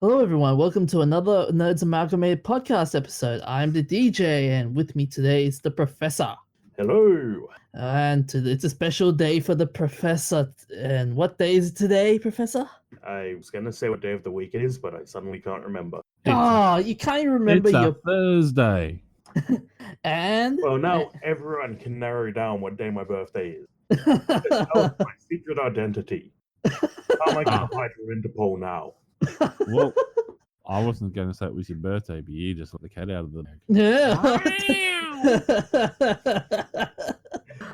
Hello, everyone. Welcome to another Nerds Amalgamated podcast episode. I'm the DJ, and with me today is the Professor. Hello. And it's a special day for the Professor. And what day is it today, Professor? I was going to say what day of the week it is, but I suddenly can't remember. Oh, you can't even remember It's your a Thursday. and. Well, now everyone can narrow down what day my birthday is. That's my secret identity. How am I going to hide from Interpol now? Well, I wasn't going to say it was your birthday, but you just let the cat out of the bag. Yeah.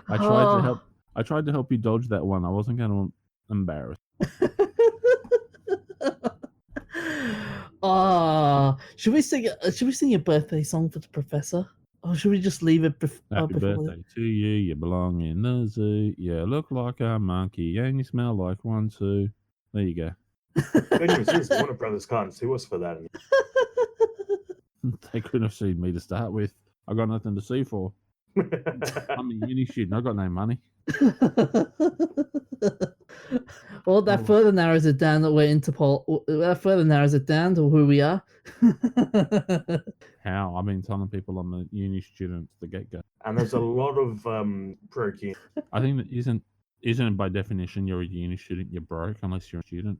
I tried to help you dodge that one. I wasn't going to embarrass. Should we sing a birthday song for the Professor? Or should we just leave it Happy birthday to you. You belong in the zoo. You look like a monkey and you smell like one too. There you go. Good news is Warner Brothers can't sue us for that. They couldn't have sued me to start with. I got nothing to sue for. I'm a uni student. I got no money. Well, that further narrows it down that we're Interpol. That further narrows it down to who we are. How? I've been telling people I'm a uni student to the get-go. And there's a lot of protein. I think that isn't it by definition you're a uni student, you're broke unless you're a student.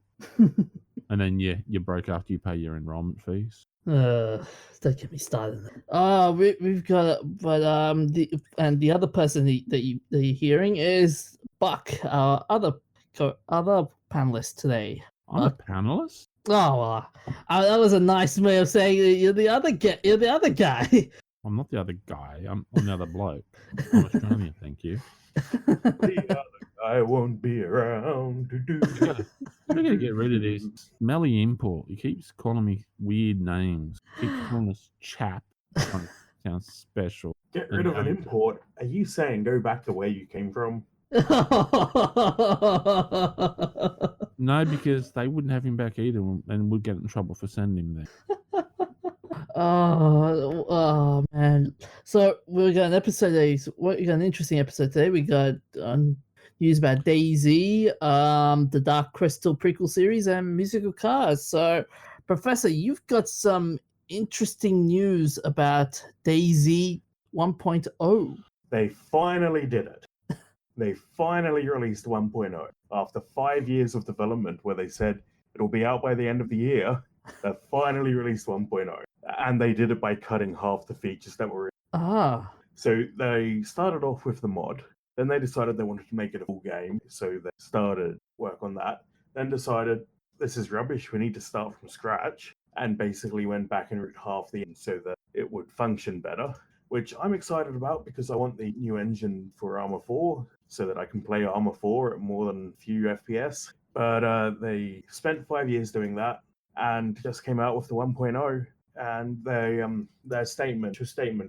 And then you're broke after you pay your enrollment fees. Don't get me started. We've got, but the other person that you're hearing is Buck, our other panelist today. I'm a panelist? Oh, that was a nice way of saying you're the other guy. You're the other guy. I'm not the other guy. I'm the other bloke. I'm Australian, thank you. The other guy won't be around to do. I'm gonna get rid of this smelly import. He keeps calling me weird names. He keeps calling us chap. Sounds special. Get rid of an import. Are you saying go back to where you came from? No, because they wouldn't have him back either, and we'd get in trouble for sending him there. Oh man! So we got an episode. We got an interesting episode today. We got news about DayZ, the Dark Crystal prequel series, and musical cars. So, Professor, you've got some interesting news about DayZ 1.0. They finally did it. They finally released 1.0 after 5 years of development, where they said it'll be out by the end of the year. They finally released 1.0, and they did it by cutting half the features that were in. So they started off with the mod. Then they decided they wanted to make it a full game, so they started work on that. Then decided this is rubbish. We need to start from scratch, and basically went back and wrote half the end so that it would function better. Which I'm excited about because I want the new engine for Arma 4 so that I can play Arma 4 at more than a few FPS. But they spent 5 years doing that and just came out with the 1.0. And their statement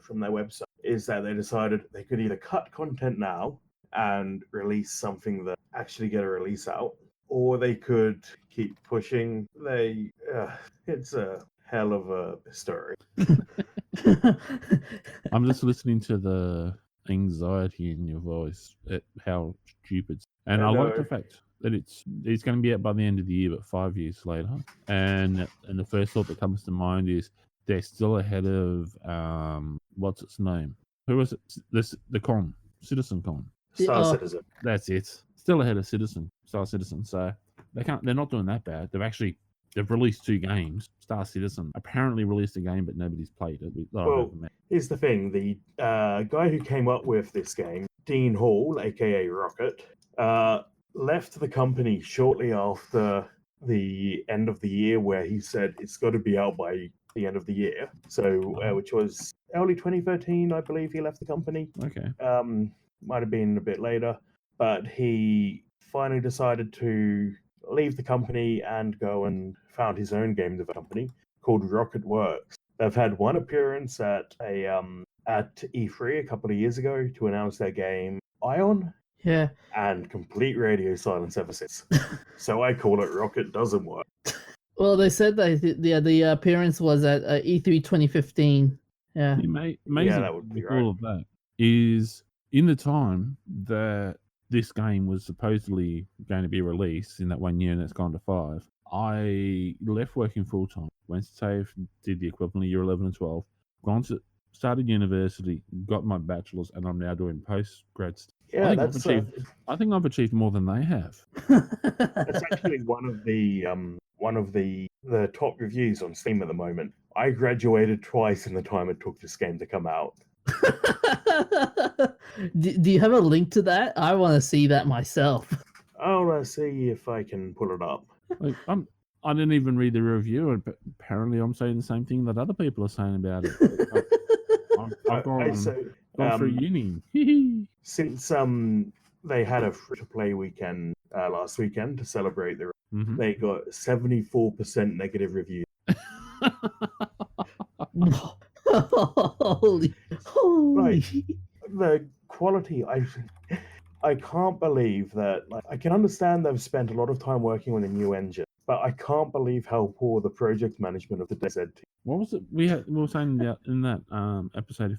from their website is that they decided they could either cut content now and release something that actually get a release out, or they could keep pushing. It's a hell of a story. I'm just listening to the anxiety in your voice at how stupid. And I like the fact that it's going to be out by the end of the year, but 5 years later. And the first thought that comes to mind is they're still ahead of what's its name? Who was it? The con, Citizen Con. Star Citizen. That's it. Still ahead of Star Citizen. So they're not doing that bad. They've released 2 games. Star Citizen apparently released a game, but nobody's played it. Well, here's the thing. The guy who came up with this game, Dean Hall, a.k.a. Rocket, left the company shortly after the end of the year, where he said it's got to be out by the end of the year. So, which was early 2013, I believe he left the company. Okay. Might have been a bit later. But he finally decided to leave the company and go and found his own game development company called Rocket Works. They've had one appearance at E3 a couple of years ago to announce their game Ion. Yeah. And complete radio silence ever since. So I call it Rocket Doesn't Work. Well, they said that the appearance was at E3 2015. Yeah. Amazing. That would be right. All of that is in the time that this game was supposedly going to be released in that 1 year, and it's gone to 5. I left working full time, went to TAFE, did the equivalent of year 11 and 12, started university, got my bachelor's, and I'm now doing postgrad stuff. Yeah, I think I've achieved more than they have. that's actually one of the top reviews on Steam at the moment. I graduated twice in the time it took this game to come out. Do you have a link to that? I want to see that myself. I'll see if I can pull it up. Like, I didn't even read the review, and apparently I'm saying the same thing that other people are saying about it. I've gone through uni. Since they had a free-to-play weekend last weekend to celebrate they got 74% negative reviews. Holy. Right. The quality, I can't believe that. Like, I can understand they've spent a lot of time working on a new engine, but I can't believe how poor the project management of the DZ team. What was it we were saying in that episode a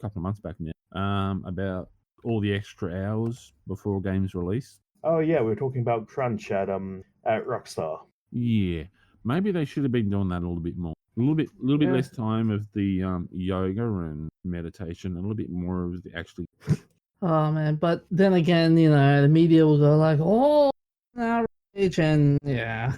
couple of months back now about all the extra hours before games release? Oh yeah, we were talking about crunch at Rockstar. Yeah, maybe they should have been doing that a little bit more. A little bit less time of the yoga and meditation, a little bit more of the actually. Oh man, but then again, the media will go like, "Oh, outrage," and yeah.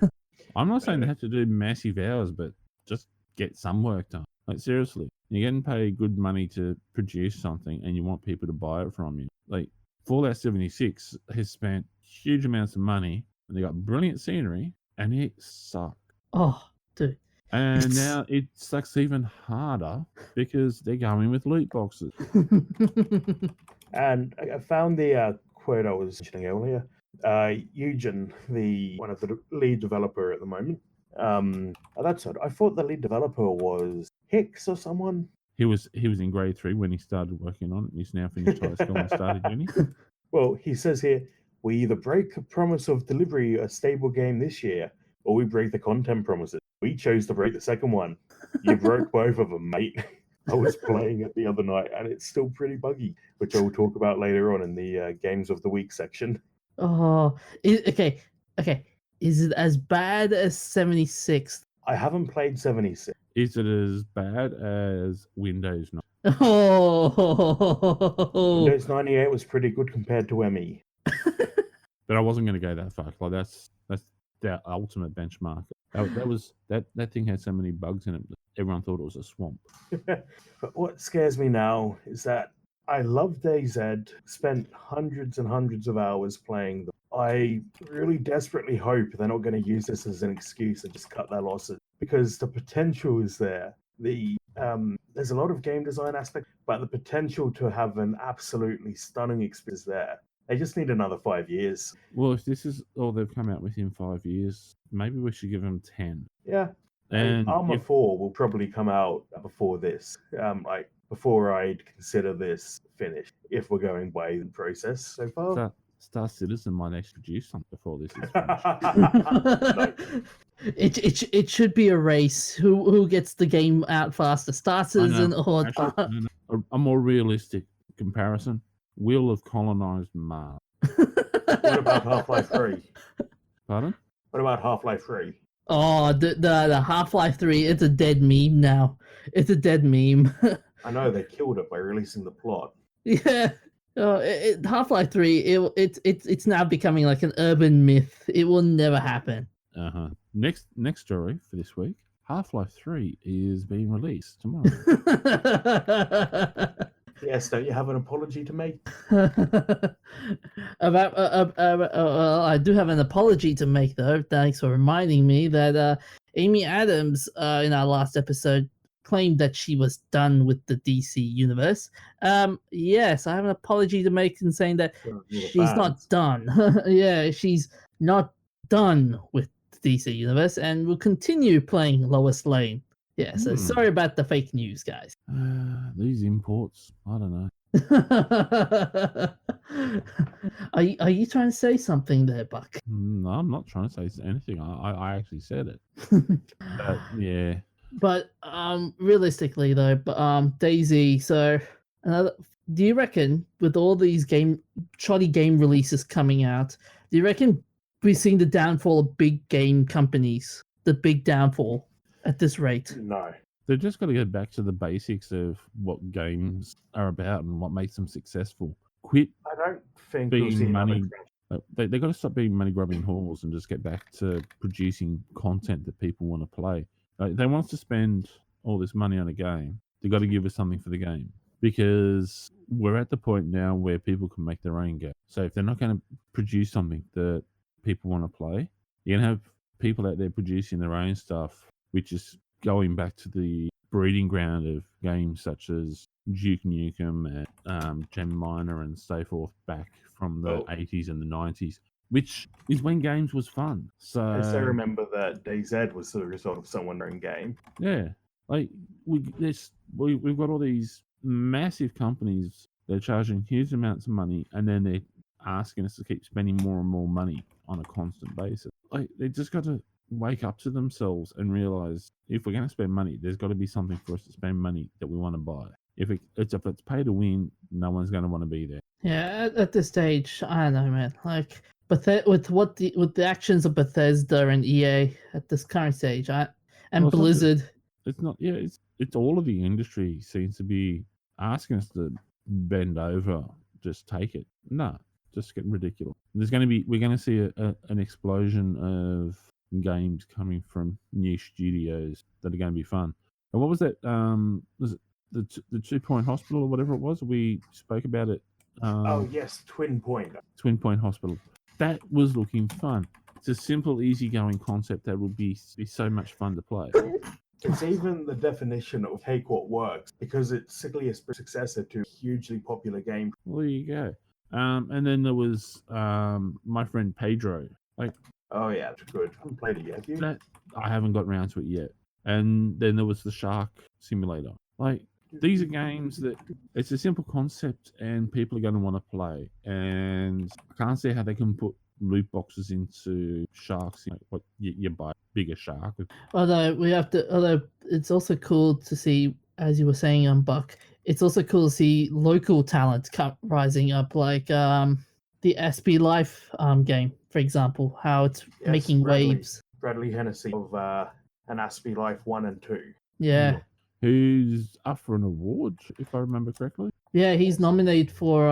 I'm not saying they have to do massive hours, but just get some work done. Like, seriously, you're getting paid good money to produce something, and you want people to buy it from you. Like, Fallout 76 has spent huge amounts of money, and they got brilliant scenery, and it sucked. Oh, dude. And now it sucks even harder because they're going with loot boxes. And I found the quote I was mentioning earlier. Eugen, one of the lead developer at the moment. That's it. I thought the lead developer was Hicks or someone. He was in grade 3 when he started working on it. He's now finished high school and started uni. Well, he says here, we either break the promise of delivery a stable game this year, or we break the content promises. We chose to break the second one. You broke both of them, mate. I was playing it the other night, and it's still pretty buggy, which I will talk about later on in the Games of the Week section. Oh, okay. Is it as bad as 76? I haven't played 76. Is it as bad as Windows 9? Oh, Windows 98 was pretty good compared to ME. But I wasn't going to go that far. Like, that's the ultimate benchmark. That thing had so many bugs in it that everyone thought it was a swamp. But what scares me now is that I love DayZ, spent hundreds and hundreds of hours playing them. I really desperately hope they're not going to use this as an excuse and just cut their losses, because the potential is there. There's a lot of game design aspects, but the potential to have an absolutely stunning experience there. They just need another 5 years. Well, if this is all they've come out with in 5 years, maybe we should give them 10. Yeah. And Arma 4 will probably come out before this. Before I'd consider this finished, if we're going by the process so far. Star Citizen might introduce something before this is finished. It should be a race. Who gets the game out faster, Star Citizen or a more realistic comparison? We'll have colonized Mars. What about Half-Life 3? Pardon? What about Half-Life 3? Oh, the Half-Life 3, it's a dead meme now. It's a dead meme. I know, they killed it by releasing the plot. Yeah. Half-Life 3, it's now becoming like an urban myth. It will never happen. Uh-huh. Next story for this week. Half-Life 3 is being released tomorrow. Yes, don't you have an apology to make? I do have an apology to make, though. Thanks for reminding me that Amy Adams, in our last episode, claimed that she was done with the DC universe. Yes, I have an apology to make in saying that she's not done. Yeah, she's not done with the DC universe and will continue playing Lois Lane. Yeah, so sorry about the fake news, guys. These imports, I don't know. Are you trying to say something there, Buck? No, I'm not trying to say anything. I actually said it. Yeah. But realistically though, Daisy. So do you reckon with all these shoddy game releases coming out, do you reckon we're seeing the downfall of big game companies. The big downfall at this rate. No. They've just got to go back to the basics of what games are about and what makes them successful. Quit I don't think we'll see being money. another They've got to stop being money grubbing whores and just get back to producing content that people want to play. They want us to spend all this money on a game. They've got to give us something for the game, because we're at the point now where people can make their own game. So if they're not going to produce something that people want to play, you're going to have people out there producing their own stuff, which is going back to the breeding ground of games such as Duke Nukem and Gem Miner and so forth, back from the 80s and the 90s, which is when games was fun. So I still remember that DayZ was the result of someone in game. yeah, like we've got all these massive companies. They're charging huge amounts of money, and then they're asking us to keep spending more and more money on a constant basis. Like, they just got to wake up to themselves and realize, if we're going to spend money, there's got to be something for us to spend money that we want to buy. If it's pay to win, no one's going to want to be there. Yeah, at this stage, I don't know, man. Like, with the actions of Bethesda and EA at this current stage, and Blizzard. It's not. Yeah, it's all of the industry seems to be asking us to bend over, just take it. No, just getting ridiculous. We're going to see an explosion of games coming from new studios that are going to be fun. And what was that? Was it the 2 Point Hospital or whatever it was? We spoke about it. Oh yes, Twin Point. Twin Point Hospital. That was looking fun. It's a simple, easygoing concept that will be so much fun to play. It's even the definition of take what works, because it's simply a successor to a hugely popular game. Well, there you go. And then there was my friend Pedro. Like, oh yeah, it's good. I haven't played it yet. Have you? I haven't got around to it yet. And then there was the Shark Simulator. Like, these are games that it's a simple concept and people are going to want to play. And I can't see how they can put loot boxes into sharks. What you buy a bigger shark. Although it's also cool to see, as you were saying, Buck. It's also cool to see local talent rising up, like the SB Life game, for example. How it's making waves. Bradley Hennessy of an SB Life 1 and 2. Yeah. Who's up for an award, if I remember correctly. Yeah, he's nominated for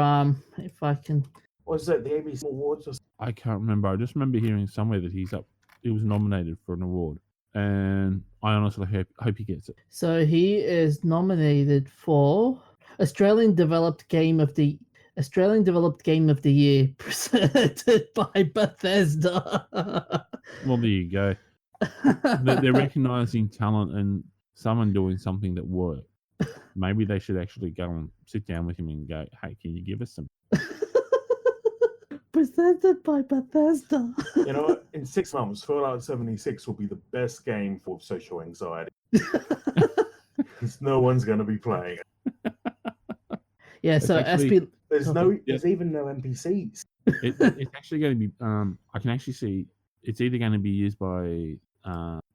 if I can. Was it the ABC Awards? I can't remember. I just remember hearing somewhere that he was nominated for an award, and I honestly hope he gets it. So he is nominated for Australian Developed Game of the Year, presented by Bethesda. Well, there you go. They're recognizing talent and someone doing something that worked. Maybe they should actually go and sit down with him and go, "Hey, can you give us some?" Presented by Bethesda. You know, in 6 months, Fallout 76 will be the best game for social anxiety. Because no one's going to be playing it. Yeah, so actually, there's even no NPCs. It's actually going to be. I can actually see it's either going to be used by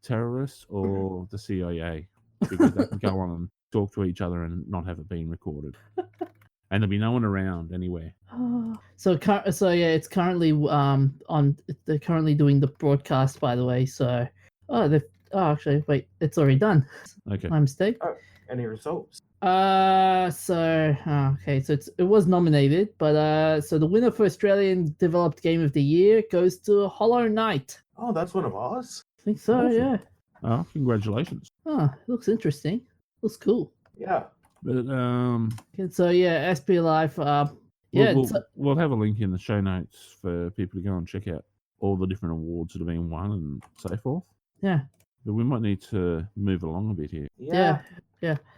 terrorists or the CIA, because they can go on and talk to each other and not have it being recorded. And there'll be no one around anywhere. So yeah, it's currently They're currently doing the broadcast, by the way. So actually, wait, it's already done. Okay, my mistake. Oh, any results? So it was nominated, but so the winner for Australian Developed Game of the Year goes to Hollow Knight. Oh, that's one of ours. I think so. Awesome. Yeah. Oh, congratulations. Oh, it looks interesting. Looks cool. Yeah. But so yeah, SP Life. We'll have a link in the show notes for people to go and check out all the different awards that have been won and so forth. Yeah. But we might need to move along a bit here. Yeah.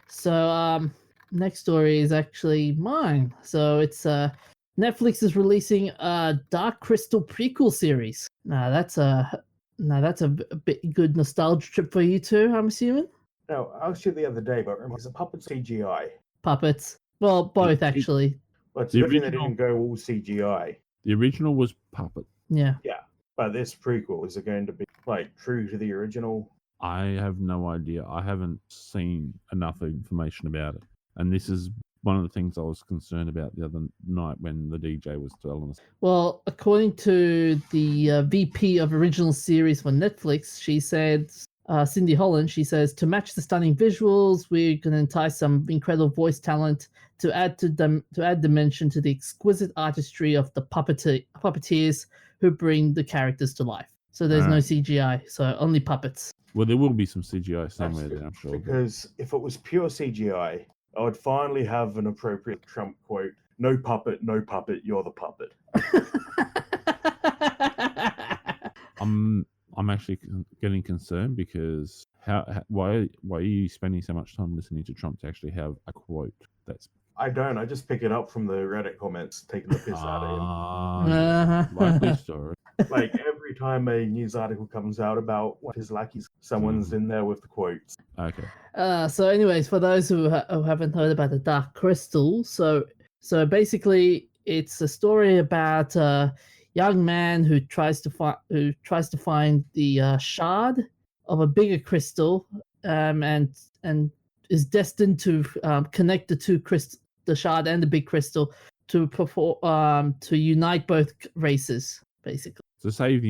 So next story is actually mine. So it's Netflix is releasing a Dark Crystal prequel series. Now that's a bit good nostalgia trip for you too, I'm assuming. No, I asked you the other day, but remember, it's a puppet CGI. Puppets. Well, both actually. But it's good thing they didn't go all CGI. The original was puppet. Yeah. Yeah. But this prequel, is it going to be like true to the original? I have no idea. I haven't seen enough information about it. And this is one of the things I was concerned about the other night when the DJ was telling us. Well, according to the VP of original series for Netflix, she said, Cindy Holland, she says, to match the stunning visuals, we're going to entice some incredible voice talent to add dimension to the exquisite artistry of the puppeteers who bring the characters to life. So there's no CGI, so only puppets. Well, there will be some CGI somewhere there, I'm sure. Because if it was pure CGI, I would finally have an appropriate Trump quote: "No puppet, you're the puppet." I'm actually getting concerned because why are you spending so much time listening to Trump to actually have a quote that's... I don't. I just pick it up from the Reddit comments, taking the piss out of him. Yeah. Likely story. Like every time a news article comes out about what his lackeys, someone's in there with the quotes. Okay. So anyways, for those who haven't heard about the Dark Crystal, so basically it's a story about a young man who tries to find the shard of a bigger crystal, and is destined to connect the two crystals, the shard and the big crystal, to unite both races, basically. To save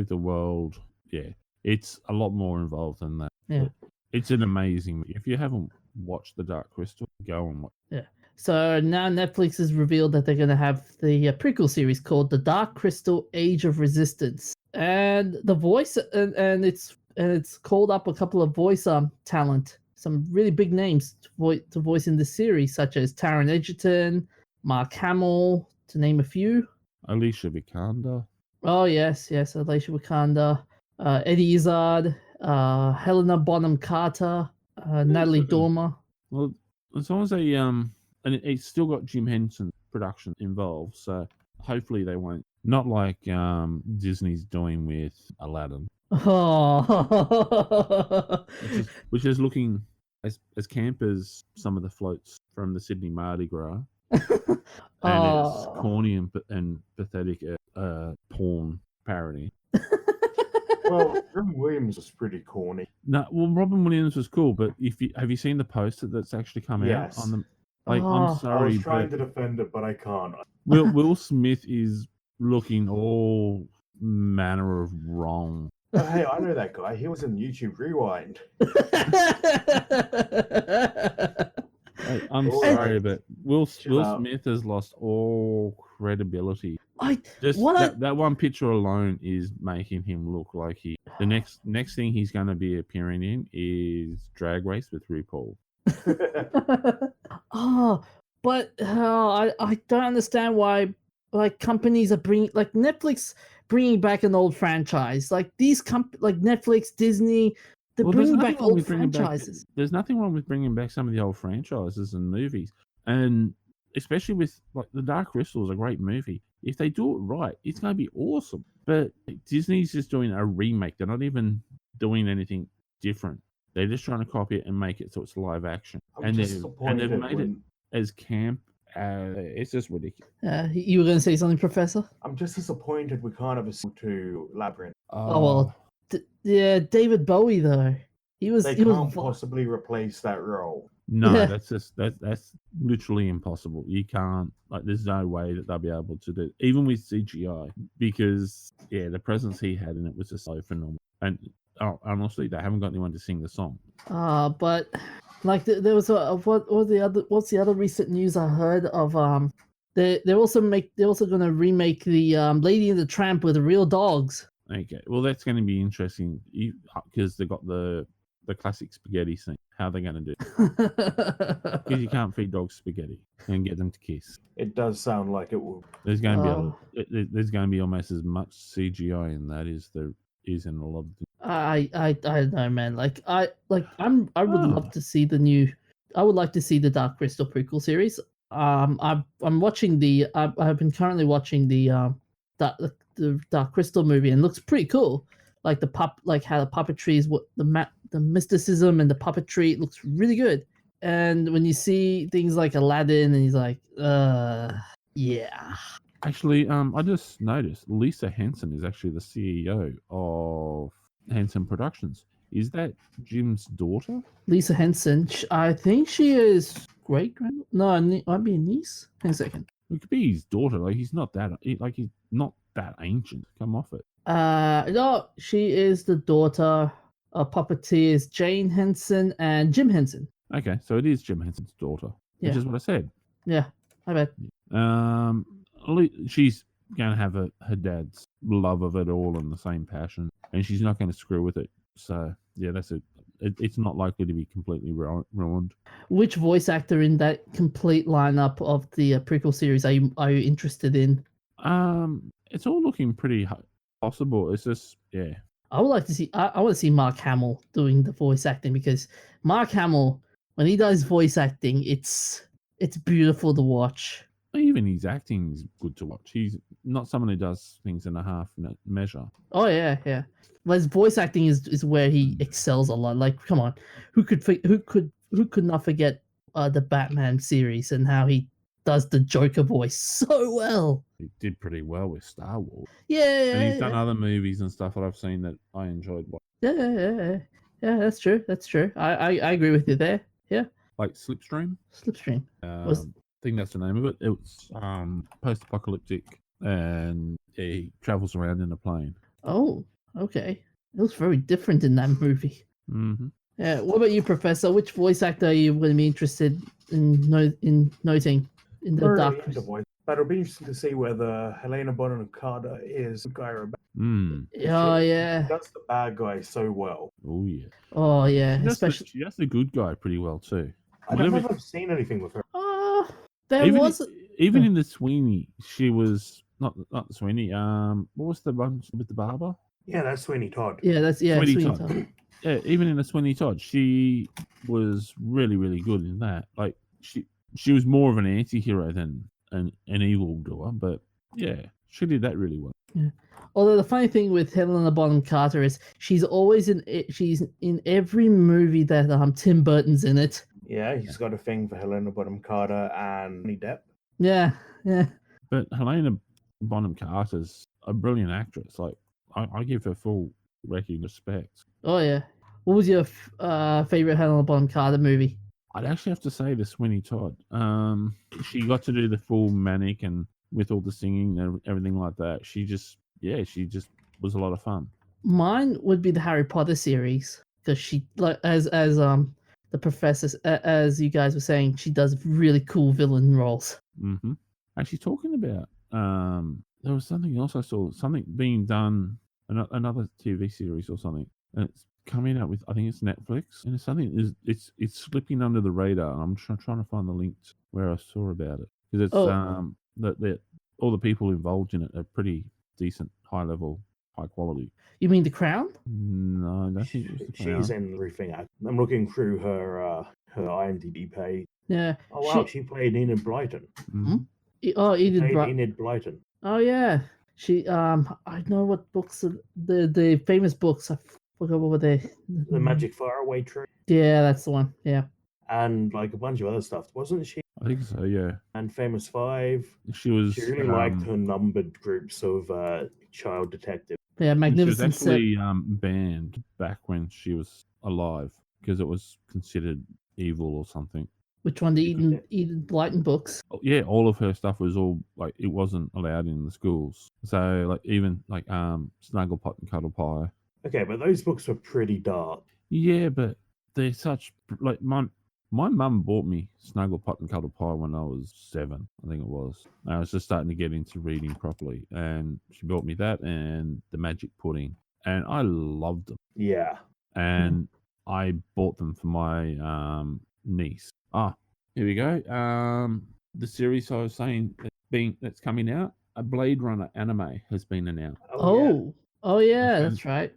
the world, yeah, it's a lot more involved than that. Yeah. It's an amazing... If you haven't watched The Dark Crystal, go and watch. Yeah. So now Netflix has revealed that they're going to have the prequel series called The Dark Crystal: Age of Resistance, and the voice and it's called up a couple of voice talent, some really big names to voice in the series, such as Taron Egerton, Mark Hamill, to name a few. Alicia Vikander. Oh yes, Alicia Vikander, Eddie Izzard, Helena Bonham Carter, Natalie Dormer. Well, as long as they and it's still got Jim Henson production involved, so hopefully they won't. Not like Disney's doing with Aladdin. Oh. which is looking as camp as some of the floats from the Sydney Mardi Gras. And it's corny and pathetic porn parody. Well, Robin Williams was pretty corny. No, well, Robin Williams was cool, but have you seen the poster that's actually come out on the... I'm sorry, I was trying to defend it, but I can't. Will Smith is looking all manner of wrong. Oh, hey, I know that guy. He was in YouTube Rewind. I'm sorry, but Will Smith has lost all credibility. That one picture alone is making him look like the next thing he's going to be appearing in is Drag Race with RuPaul. But I don't understand why companies are bringing Netflix bringing back an old franchise. Like these like Netflix, Disney, they're bringing back old franchises. There's nothing wrong with bringing back some of the old franchises and movies, and especially with The Dark Crystal is a great movie. If they do it right, it's going to be awesome. But Disney's just doing a remake. They're not even doing anything different. They're just trying to copy it and make it so it's live action. And they've made it as camp. It's just ridiculous. You were going to say something, Professor? I'm just disappointed we can't have a sequel to Labyrinth. Yeah, David Bowie though. They can't possibly replace that role. No, that's literally impossible. You can't, there's no way that they'll be able to do it, even with CGI, because the presence he had in it was just so phenomenal. And honestly, they haven't got anyone to sing the song. But there was what's the other recent news I heard of? They're also going to remake the Lady and the Tramp with real dogs. Okay, well that's going to be interesting because they got the classic spaghetti scene. How are they going to do it? Because you can't feed dogs spaghetti and get them to kiss. It does sound like it will. There's going to be there's going to be almost as much CGI in that as there is in a lot of the... I don't know, man. I would love to see I would like to see the Dark Crystal prequel series. I'm watching I've been currently watching the Dark Crystal movie, and it looks pretty cool. How the puppetry is, the mysticism and the puppetry, it looks really good. And when you see things like Aladdin, and he's like, yeah. Actually, I just noticed Lisa Henson is actually the CEO of Henson Productions. Is that Jim's daughter? Lisa Henson. I think she is great grand. No, might be a niece. Hang on a second. It could be his daughter. Like he's not that ancient. Come off it. No, she is the daughter of puppeteers Jane Henson and Jim Henson. Okay, so it is Jim Henson's daughter, which Yeah. is what I said. Yeah, I bet. She's gonna have her dad's love of it all and the same passion, and she's not going to screw with it. So yeah, that's it. It's not likely to be completely ruined. Which voice actor in that complete lineup of the prequel series are you interested in? It's all looking pretty possible. It's just I would like to see. I want to see Mark Hamill doing the voice acting, because Mark Hamill, when he does voice acting, it's beautiful to watch. Even his acting is good to watch. He's not someone who does things in a half measure. Oh yeah. But his voice acting is where he excels a lot. Like, come on, who could not forget the Batman series and how he does the Joker voice so well. He did pretty well with Star Wars. Yeah. And he's done other movies and stuff that I've seen that I enjoyed watching. Yeah, that's true. I agree with you there. Yeah. Like Slipstream. I think that's the name of it. It's post-apocalyptic, and he travels around in a plane. Oh, okay. It was very different in that movie. Mm-hmm. Yeah. What about you, Professor? Which voice actor are you going to be interested in noting in the Dark Crystal? Voice, but it'll be interesting to see whether Helena Bonham Carter is good guy or bad. Oh yeah. She does the bad guy so well. Oh yeah. Oh yeah. She does the good guy pretty well too. I don't know if I've seen anything with her. Even in the Sweeney, she was not the Sweeney. What was the one with the barber? Yeah, that's Sweeney Todd. Yeah, that's Sweeney Todd. Yeah, even in the Sweeney Todd, she was really, really good in that. Like she was more of an anti-hero than an evil doer, but yeah, she did that really well. Yeah. Although the funny thing with Helena Bonham Carter is she's in every movie that Tim Burton's in it. Yeah, he's got a thing for Helena Bonham Carter and Johnny Depp. Yeah. But Helena Bonham Carter's a brilliant actress. Like I give her full respect. Oh yeah. What was your favorite Helena Bonham Carter movie? I'd actually have to say the Sweeney Todd. She got to do the full manic and with all the singing and everything like that. She just was a lot of fun. Mine would be the Harry Potter series, because she, like, as the professors, as you guys were saying, she does really cool villain roles. Mm-hmm. Actually, talking about there was something else I saw, something being done, another TV series or something, and it's coming out with, I think it's Netflix, and it's something it's slipping under the radar. I'm trying to find the link where I saw about it, because it's that all the people involved in it are pretty decent, high level, high quality. You mean The Crown? No, I don't think it was The Crown. She's in everything. I'm looking through her IMDb page. Yeah. Oh wow, she played Enid Blyton. Mm-hmm. Enid Blyton. Oh yeah. She I know what books the famous books. I forgot what were they. The Magic Faraway Tree. Yeah, that's the one. Yeah. And like a bunch of other stuff, wasn't she? I think so, yeah. And Famous Five. She really liked her numbered groups of child detectives. Yeah, Magnificent. She was actually banned back when she was alive because it was considered evil or something. Which one? The Enid Blyton books? Yeah, all of her stuff was all like it wasn't allowed in the schools. So like even like Snuggle Pot and Cuddle Pie. Okay, but those books were pretty dark. Yeah, but they're such like my mum bought me Snuggle Pot and Cuddle Pie when I was 7, I think it was. I was just starting to get into reading properly, and she bought me that and The Magic Pudding, and I loved them. Yeah. And I bought them for my niece. Here we go. The series I was saying that's coming out, a Blade Runner anime has been announced. Oh yeah, that's right.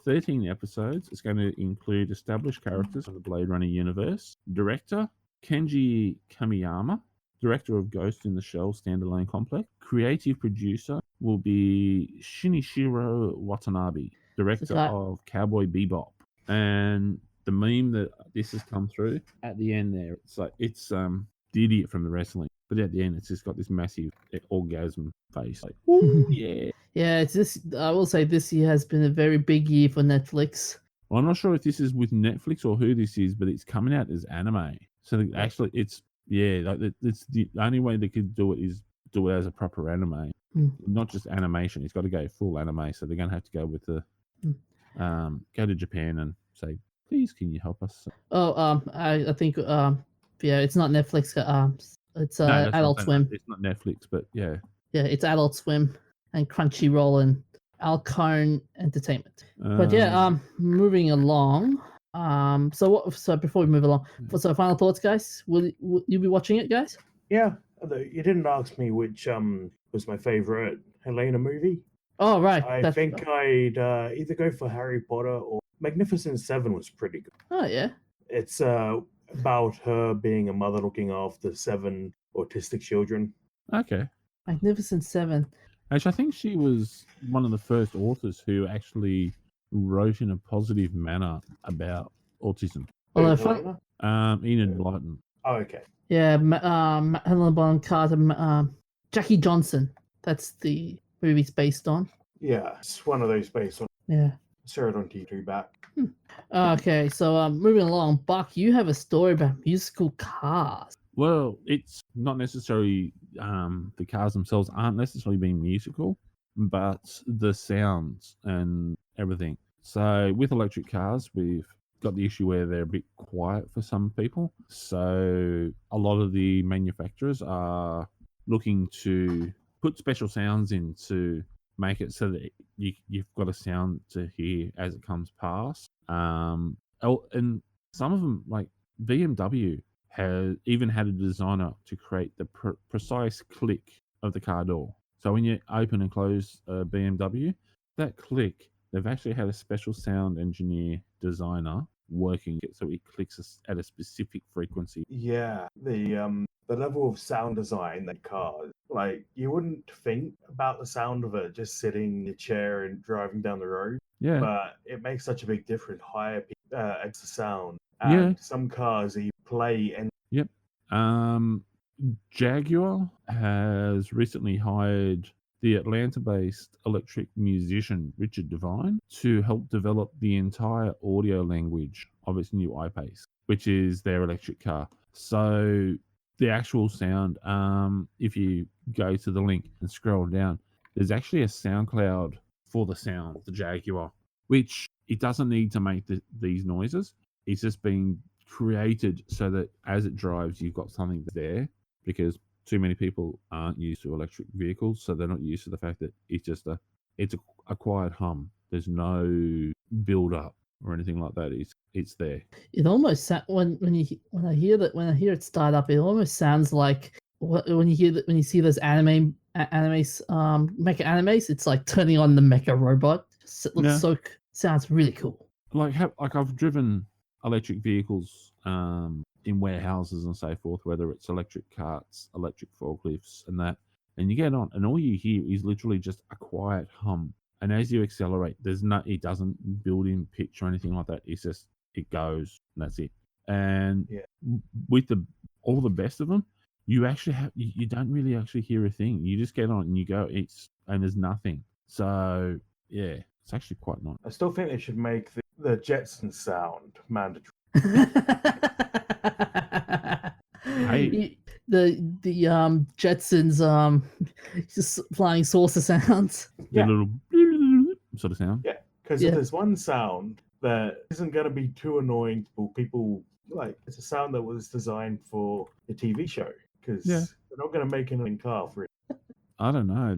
13 episodes. It's going to include established characters of the Blade Runner universe. Director Kenji Kamiyama, director of Ghost in the Shell standalone complex. Creative producer will be Shinichiro Watanabe, director of Cowboy Bebop. And the meme that this has come through at the end there, it's like it's the idiot from the wrestling, but at the end it's just got this massive orgasm face. Like, ooh, yeah. Yeah, it's this. I will say this year has been a very big year for Netflix. Well, I'm not sure if this is with Netflix or who this is, but it's coming out as anime. So actually, it's it's the only way they could do it is do it as a proper anime, not just animation. It's got to go full anime. So they're going to have to go with the go to Japan and say, please, can you help us? Oh, I think yeah, it's not Netflix. It's No, that's Adult Swim. It's not Netflix, but yeah, it's Adult Swim and Crunchyroll and Alcone Entertainment. But yeah, moving along. So before we move along, so final thoughts, guys. Will you be watching it, guys? Yeah, although you didn't ask me which was my favorite Helena movie. Oh right, I think I'd either go for Harry Potter or Magnificent Seven was pretty good. Oh yeah, it's about her being a mother looking after 7 autistic children. Okay. Magnificent Seven. Actually, I think she was one of the first authors who actually wrote in a positive manner about autism. Helena? Enid Blyton. Oh, okay. Yeah, Helena Bonham Carter, Jackie Johnson. That's the movie it's based on. Yeah, it's one of those based on. Yeah. Saw it on TV back. Okay, so moving along, Buck, you have a story about musical cars. Well, it's not necessarily the cars themselves aren't necessarily being musical, but the sounds and everything. So with electric cars, we've got the issue where they're a bit quiet for some people. So a lot of the manufacturers are looking to put special sounds in to make it so that you've got a sound to hear as it comes past. And some of them, like BMW, has even had a designer to create the precise click of the car door. So when you open and close a BMW, that click, they've actually had a special sound engineer designer working it so it clicks at a specific frequency. Yeah, the level of sound design that cars, like you wouldn't think about the sound of it just sitting in your chair and driving down the road. Yeah. But it makes such a big difference. Higher extra sound. And some cars you play and Yep. Jaguar has recently hired the Atlanta-based electric musician Richard Devine to help develop the entire audio language of its new I-Pace, which is their electric car. So the actual sound, if you go to the link and scroll down, there's actually a SoundCloud for the sound, the Jaguar, which it doesn't need to make these noises. It's just being created so that as it drives, you've got something there, because too many people aren't used to electric vehicles, so they're not used to the fact that it's just a quiet hum. There's no build up or anything like that. It's there. It almost when I hear it start up, it almost sounds like when you see those mecha animes, it's like turning on the mecha robot. It looks sounds really cool. Like I've driven electric vehicles in warehouses and so forth, whether it's electric carts, electric forklifts, and that. And you get on, and all you hear is literally just a quiet hum. And as you accelerate, it doesn't build in pitch or anything like that. It's just it goes, and that's it. And with all the best of them, you actually you don't really actually hear a thing. You just get on and you go, and there's nothing. So yeah, it's actually quite nice. I still think they should make the Jetsons sound mandatory. The Jetsons just flying saucer sounds. The little sort of sound. Yeah, because if there's one sound that isn't going to be too annoying to people, like it's a sound that was designed for a TV show, because they're not going to make it in car for it. I don't know.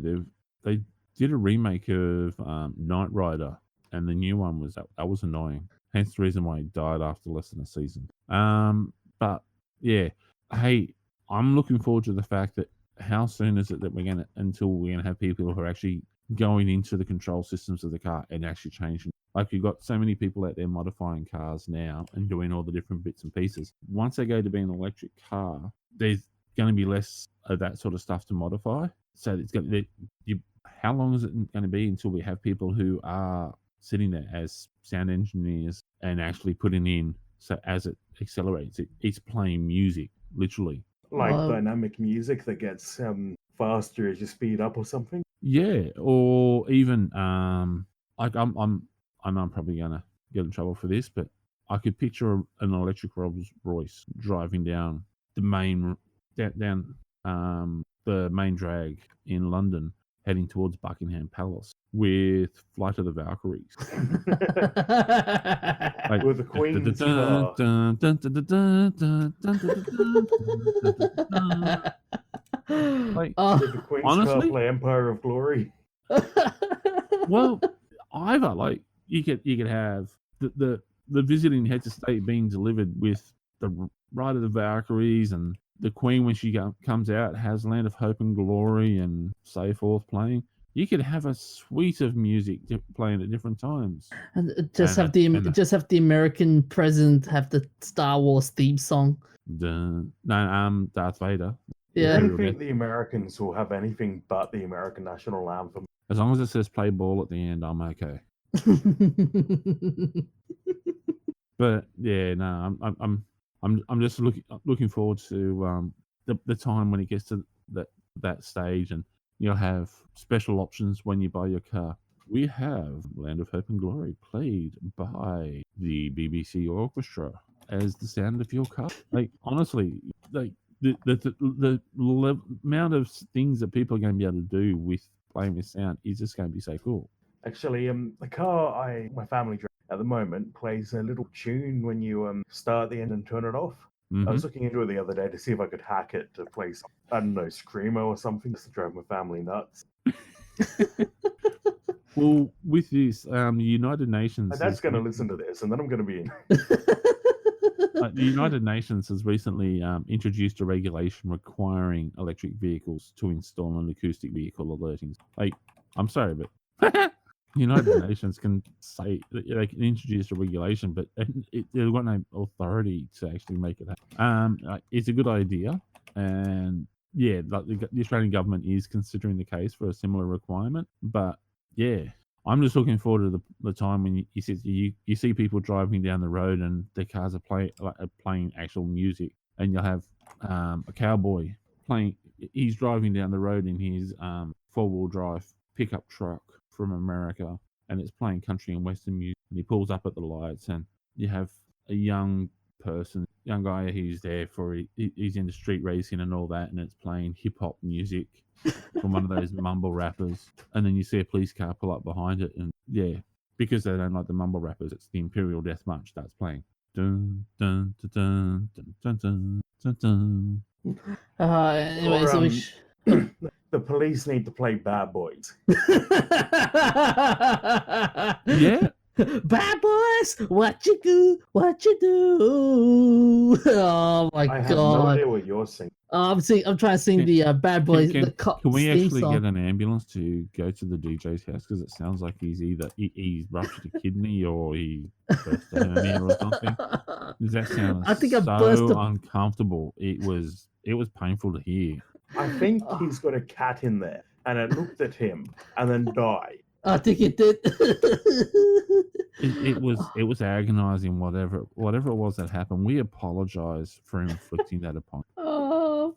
They did a remake of Knight Rider, and the new one was that was annoying. Hence the reason why it died after less than a season. But yeah, hey, I'm looking forward to the fact that how soon is it that we're gonna have people who are actually going into the control systems of the car and actually changing. Like you've got so many people out there modifying cars now and doing all the different bits and pieces. Once they go to be an electric car, there's going to be less of that sort of stuff to modify. So it's going to how long is it going to be until we have people who are sitting there as sound engineers and actually putting in, so as it accelerates, it's playing music, literally. Like dynamic music that gets faster as you speed up or something? Yeah, or even like I know I'm probably gonna get in trouble for this, but I could picture an electric Rolls Royce driving down the main the main drag in London, heading towards Buckingham Palace with Flight of the Valkyries. Like, With the Queen's car. Like, With the Queen's car honestly, play Empire of Glory. well, either like you could have the visiting heads of state being delivered with the Ride of the Valkyries, and the Queen when she comes out has Land of Hope and Glory and so forth playing. You could have a suite of music playing at different times, and just have the American president have the Star Wars theme song. Darth Vader. Yeah. I don't think the Americans will have anything but the American national anthem. As long as it says "play ball" at the end, I'm okay. But yeah, no, I'm just looking forward to the time when it gets to that stage, and you'll have special options when you buy your car. We have Land of Hope and Glory played by the BBC Orchestra as the sound of your car. Like, honestly, like the amount of things that people are going to be able to do with playing with sound is just going to be so cool. Actually, the car my family drives at the moment plays a little tune when you start the engine and turn it off. I was looking into it the other day to see if I could hack it to play, I don't know, Screamo or something, just to drive my family nuts. Well, with this, the United Nations... My dad's going to listen to this, and then I'm going to be in. The United Nations has recently introduced a regulation requiring electric vehicles to install an acoustic vehicle alerting. Like, I'm sorry, but the United Nations can say they can introduce a regulation, but they've got no authority to actually make it happen. It's a good idea, and yeah, like the Australian government is considering the case for a similar requirement. But yeah, I'm just looking forward to the time when you see people driving down the road and their cars are playing actual music, and you'll have a cowboy playing. He's driving down the road in his 4-wheel drive pickup truck from America, and it's playing country and western music. And he pulls up at the lights, and you have a young guy who's there he's into street racing and all that, and it's playing hip hop music from one of those mumble rappers. And then you see a police car pull up behind it, and yeah, because they don't like the mumble rappers, it's the Imperial Death March that's playing. Dun dun dun dun dun dun dun dun. Anyway, so the police need to play Bad Boys. Yeah. Bad Boys, what you do? Oh my god! I have no idea what you're singing. I'm trying to sing the Bad Boys. Can we actually song. get an ambulance to go to the DJ's house, because it sounds like he's either he's ruptured a kidney or he burst a hernia or something? Does that sound uncomfortable? It was painful to hear. I think he's got a cat in there, and it looked at him and then died. I think it did. It was agonizing. Whatever it was that happened, we apologize for inflicting that upon. Oh,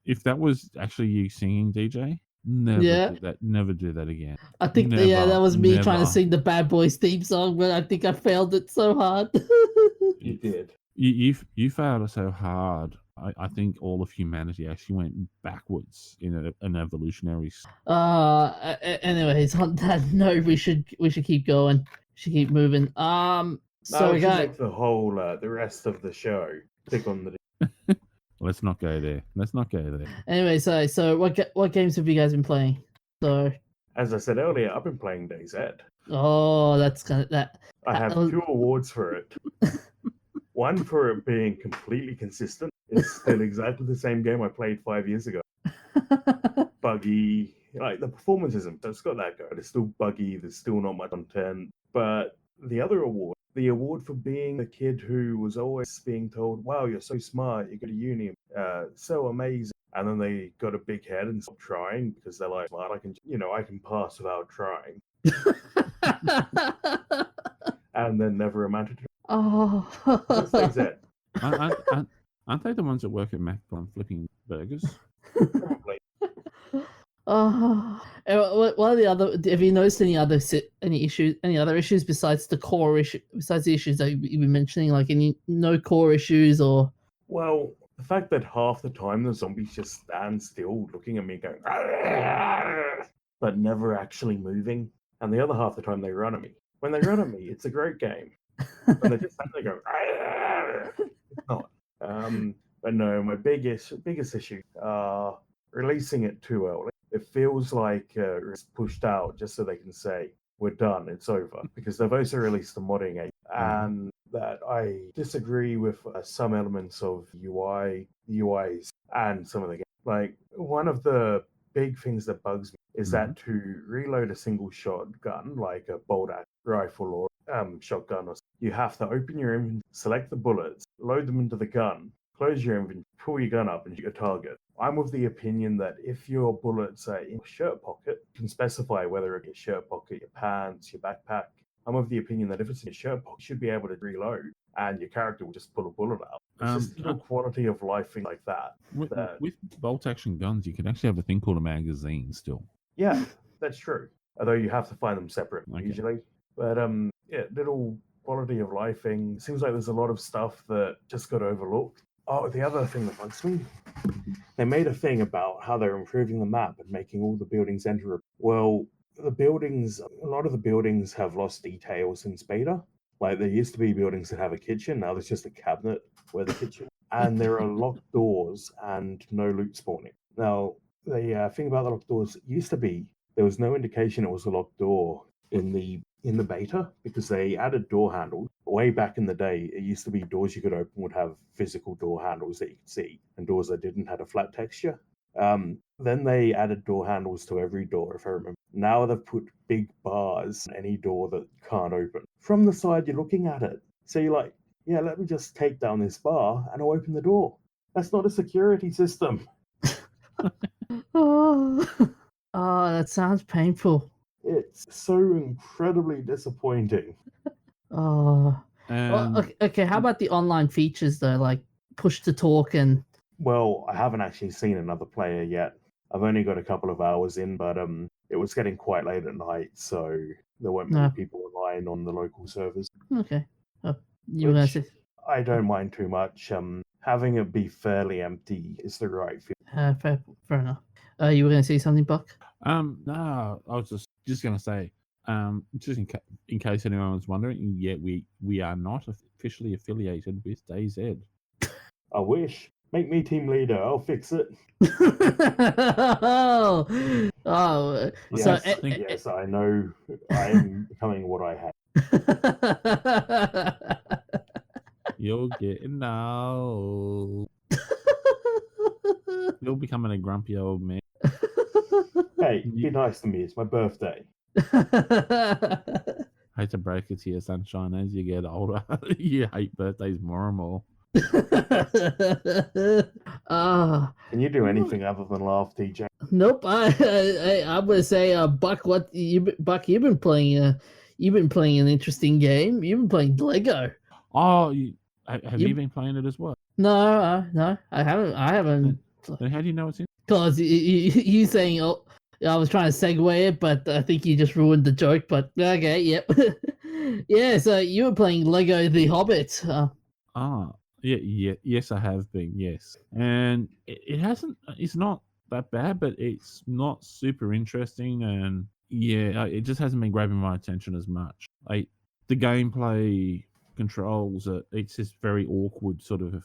if that was actually you singing, DJ, never do that again. I think that was me trying to sing the Bad Boys theme song, but I think I failed it so hard. You did. You failed so hard. I think all of humanity actually went backwards in an evolutionary. Anyways, on that note, we should keep going. Should keep moving. So we got make the whole the rest of the show pick on the. Let's not go there. Anyway, so what games have you guys been playing? So, as I said earlier, I've been playing DayZ. Oh, that's kind of that. I have 2 awards for it. One for it being completely consistent. It's still exactly the same game I played 5 years ago. Buggy, like the performance isn't. It's got that good. It's still buggy. There's still not much content. But the other award, the award for being the kid who was always being told, "Wow, you're so smart. You go to uni, so amazing." And then they got a big head and stopped trying because they're like, "Smart, I can pass without trying." And then never amounted to. Oh, That's DayZ. Aren't they the ones that work at Macdonald's flipping burgers? Probably. What are the other? Have you noticed any other any other issues besides the core issue? Besides the issues that you've been mentioning, like any no core issues or? Well, the fact that half the time the zombies just stand still looking at me going, but never actually moving. And the other half the time they run at me. When they run at me, it's a great game. When they just stand there going, it's not. But no, my biggest issue, releasing it too early. It feels like it's pushed out just so they can say, we're done, it's over. Because they've also released the modding aid. And that I disagree with some elements of UIs, and some of the game. Like, one of the big things that bugs me is that to reload a single shotgun, like a bolt action rifle or shotgun, you have to open your inventory, select the bullets, load them into the gun, close your inventory, pull your gun up, and shoot your target. I'm of the opinion that if your bullets are in your shirt pocket, you can specify whether it's your shirt pocket, your pants, your backpack. I'm of the opinion that if it's in your shirt pocket, you should be able to reload, and your character will just pull a bullet out. It's just little quality of life things like that. With bolt action guns, you can actually have a thing called a magazine still. Yeah, that's true. Although you have to find them separate usually. But yeah, little quality of life thing. Seems like there's a lot of stuff that just got overlooked. Oh, the other thing that bugs me, they made a thing about how they're improving the map and making all the buildings enter. Well, a lot of the buildings have lost detail since beta. Like, there used to be buildings that have a kitchen, now there's just a cabinet where the kitchen. And there are locked doors and no loot spawning. Now, the thing about the locked doors used to be there was no indication it was a locked door in the beta, because they added door handles. Way back in the day, it used to be doors you could open would have physical door handles that you could see, and doors that didn't had a flat texture. Then they added door handles to every door, if I remember. Now they've put big bars on any door that can't open. From the side, you're looking at it. So you're like, yeah, let me just take down this bar and I'll open the door. That's not a security system. Oh, that sounds painful. It's so incredibly disappointing. Oh. And Okay, how about the online features though, like push to talk and... Well, I haven't actually seen another player yet. I've only got a couple of hours in, but it was getting quite late at night, so there weren't many people online on the local servers. Okay. You were gonna say... I don't mind too much. Having it be fairly empty is the right feel. Fair enough. You were gonna say something, Buck? No, I was just gonna say, just in case anyone was wondering, yeah, we are not officially affiliated with DayZ. I wish. Make me team leader. I'll fix it. Yes, I know. I am becoming what I had. You're getting old. You're becoming a grumpy old man. Hey, be nice to me. It's my birthday. Hate to break it to you, sunshine. As you get older, you hate birthdays more and more. Can you do anything other than laugh, TJ? Nope. I'm gonna say, Buck. Buck? You've been playing. You've been playing an interesting game. You've been playing Lego. Oh, have you been playing it as well? No, I haven't. Then how do you know it's in? Because you saying, oh, I was trying to segue it, but I think you just ruined the joke. But okay, yep. Yeah, so you were playing Lego The Hobbit. Yes, I have been, yes. And it's not that bad, but it's not super interesting, and yeah, it just hasn't been grabbing my attention as much. Like, the gameplay controls, it's just very awkward sort of.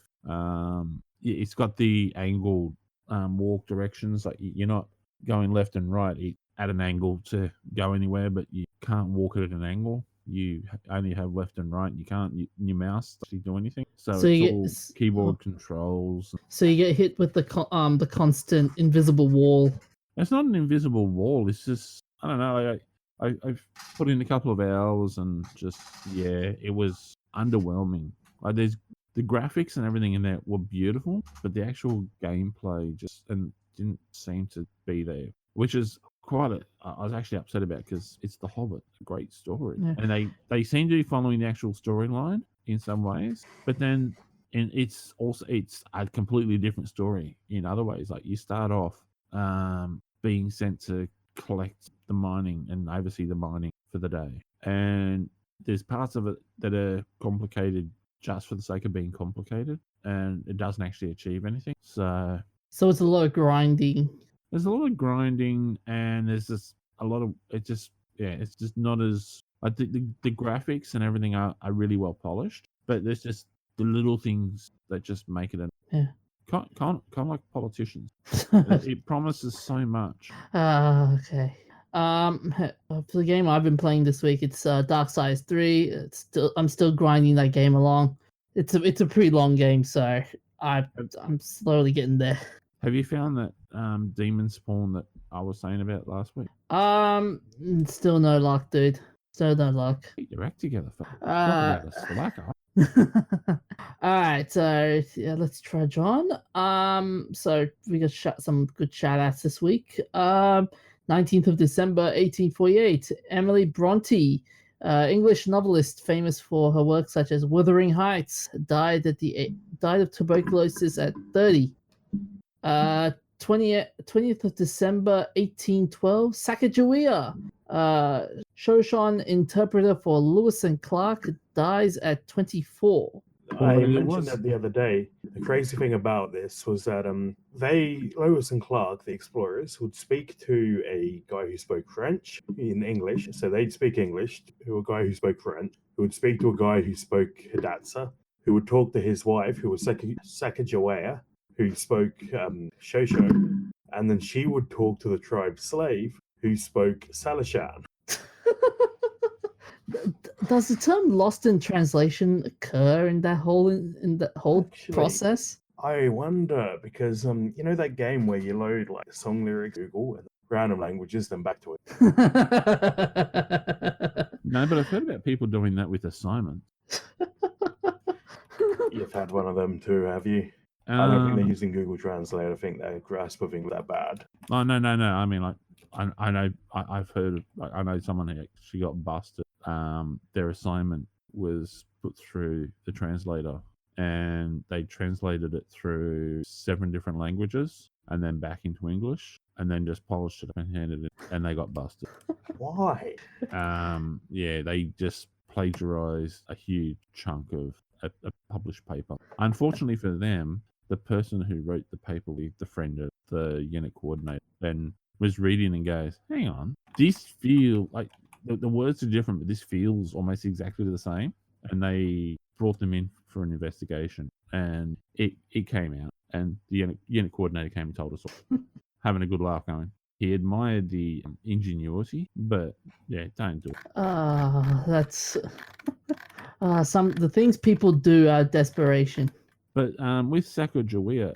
It's got the angled walk directions, like you're not going left and right at an angle to go anywhere, but you can't walk it at an angle. You only have left and right. You can't your mouse actually do anything. So it's all keyboard controls. So you get hit with the constant invisible wall. It's not an invisible wall. It's just, I don't know. I've put in a couple of hours and just, yeah, it was underwhelming. Like, the graphics and everything in there were beautiful, but the actual gameplay just didn't seem to be there, which is I was actually upset about, because it's The Hobbit, a great story, and they seem to be following the actual storyline in some ways, but then it's a completely different story in other ways. Like, you start off being sent to collect the mining and oversee the mining for the day. And there's parts of it that are complicated just for the sake of being complicated, and it doesn't actually achieve anything. So it's a lot of grinding. there's a lot of grinding, and there's just a lot of it's just not as I think the graphics and everything are really well polished, but there's just the little things that just make it kind of like politicians. It promises so much. Okay. For the game I've been playing this week, it's Darksiders 3. I'm still grinding that game along. It's a pretty long game, so I'm slowly getting there. Have you found that demon spawn that I was saying about last week? Still no luck, dude. Still no luck. Get your act together, fuck. Talk about a slacker. All right, so yeah, let's try John. So we got some good shout outs this week. 19th of December 1848, Emily Bronte, English novelist famous for her works such as Wuthering Heights, died of tuberculosis at 30. 20th of December 1812, Sacagawea, Shoshone interpreter for Lewis and Clark, dies at 24. I mentioned that the other day. The crazy thing about this was that Lewis and Clark, the explorers, would speak to a guy who spoke French in English. So they'd speak English to a guy who spoke French, who would speak to a guy who spoke Hidatsa, who would talk to his wife, who was Sacagawea, who spoke Shosho, and then she would talk to the tribe slave, who spoke Salishan. Does the term "lost in translation" occur in that whole Actually, process? I wonder, because you know that game where you load like song lyrics, Google, and random languages, then back to it. No, but I've heard about people doing that with assignments. You've had one of them too, have you? I don't think they're using Google Translate. I think their grasp of English that bad. Oh no! I mean, like I know I've heard of, like, I know someone who actually got busted. Their assignment was put through the translator, and they translated it through 7 different languages, and then back into English, and then just polished it up and handed it, and they got busted. Why? Yeah, they just plagiarized a huge chunk of a published paper. Unfortunately for them, the person who wrote the paper with the friend of the unit coordinator then was reading and goes, hang on, these feel like the words are different, but this feels almost exactly the same. And they brought them in for an investigation, and it came out, and the unit coordinator came and told us all, having a good laugh going. He admired the ingenuity, but yeah, don't do it. That's the things people do out of desperation. But with Sacagawea,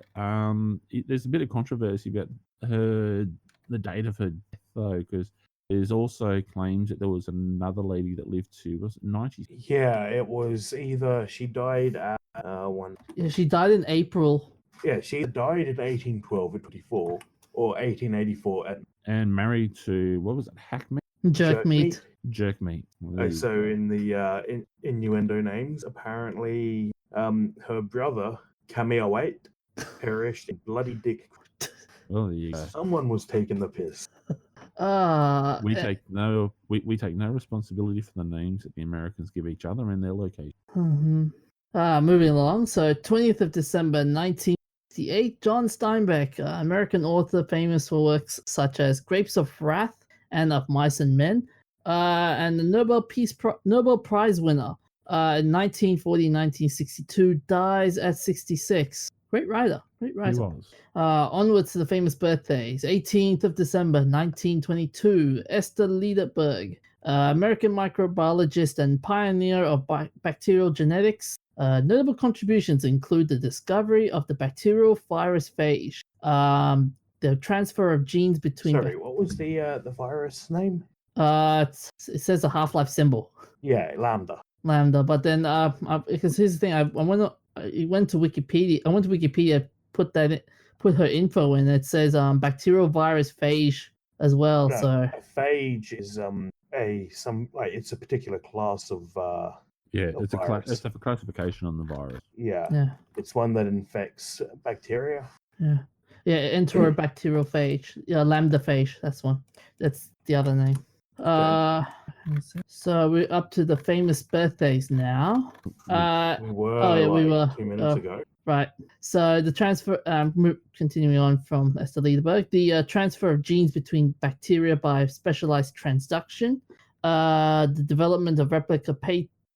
there's a bit of controversy about the date of her death, though, because there's also claims that there was another lady that lived to, was it 90? Yeah, it was either she died at one. Yeah, she died in April. Yeah, she died in 1812 at 24, or 1884 at. And married to, what was it, Hackmeat? Jerkmeat. Jerkmeat. So in the innuendo names, apparently her brother, Camille White, perished in bloody dick. Well, there you go. Someone was taking the piss. We take no responsibility for the names that the Americans give each other and their location. Moving along. So 20th of December 1968, John Steinbeck, American author famous for works such as Grapes of Wrath and Of Mice and Men, and the Nobel Prize winner in 1940-1962, dies at 66. Great writer. He was. Onwards to the famous birthdays. 18th of December 1922, Esther Liederberg, American microbiologist and pioneer of bacterial genetics. Notable contributions include the discovery of the bacterial virus phage, the transfer of genes between. Sorry, what was the virus name? It says a half-life symbol. Yeah, lambda. But then because here's the thing, I went to Wikipedia, put her info in. It says bacterial virus phage as well. No, so a phage is it's a particular class of it's virus. a classification on the virus. Yeah, it's one that infects bacteria. Yeah, Yeah, enterobacteriophage. Yeah, lambdaphage. That's one. That's the other name. So we're up to the famous birthdays now. We were we were 2 minutes ago. Right. So the transfer, continuing on from Esther Liederberg, the transfer of genes between bacteria by specialized transduction, the development of replica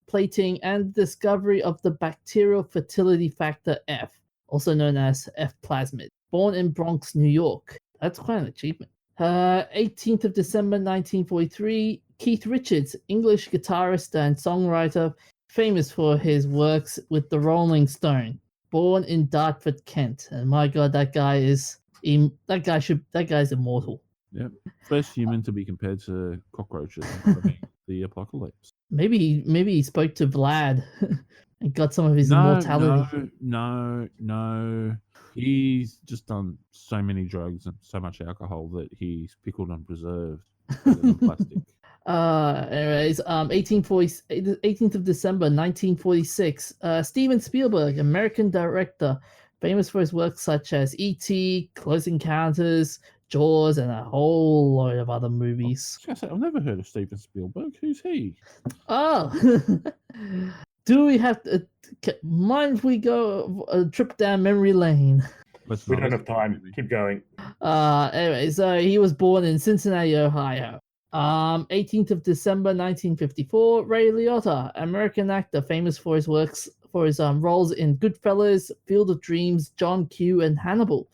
plating, and discovery of the bacterial fertility factor F, also known as F plasmid. Born in Bronx, New York. That's quite an achievement. 18th of December 1943, Keith Richards, English guitarist and songwriter, famous for his works with the Rolling Stone. Born in Dartford, Kent, and my God, that guy's immortal. Yep. First human to be compared to cockroaches in the apocalypse. Maybe he spoke to Vlad and got some of his immortality. No. He's just done so many drugs and so much alcohol that he's pickled and preserved in plastic. Anyways, 18th of December 1946, Steven Spielberg, American director, famous for his works such as E.T., Close Encounters, Jaws, and a whole load of other movies. I've never heard of Steven Spielberg. Who's he? Oh, do we have to? Mind if we go a trip down memory lane? We don't have time. Keep going. Anyway, so he was born in Cincinnati, Ohio. 18th of December 1954, Ray Liotta, American actor, famous for his roles in Goodfellas, Field of Dreams, John Q, and Hannibal.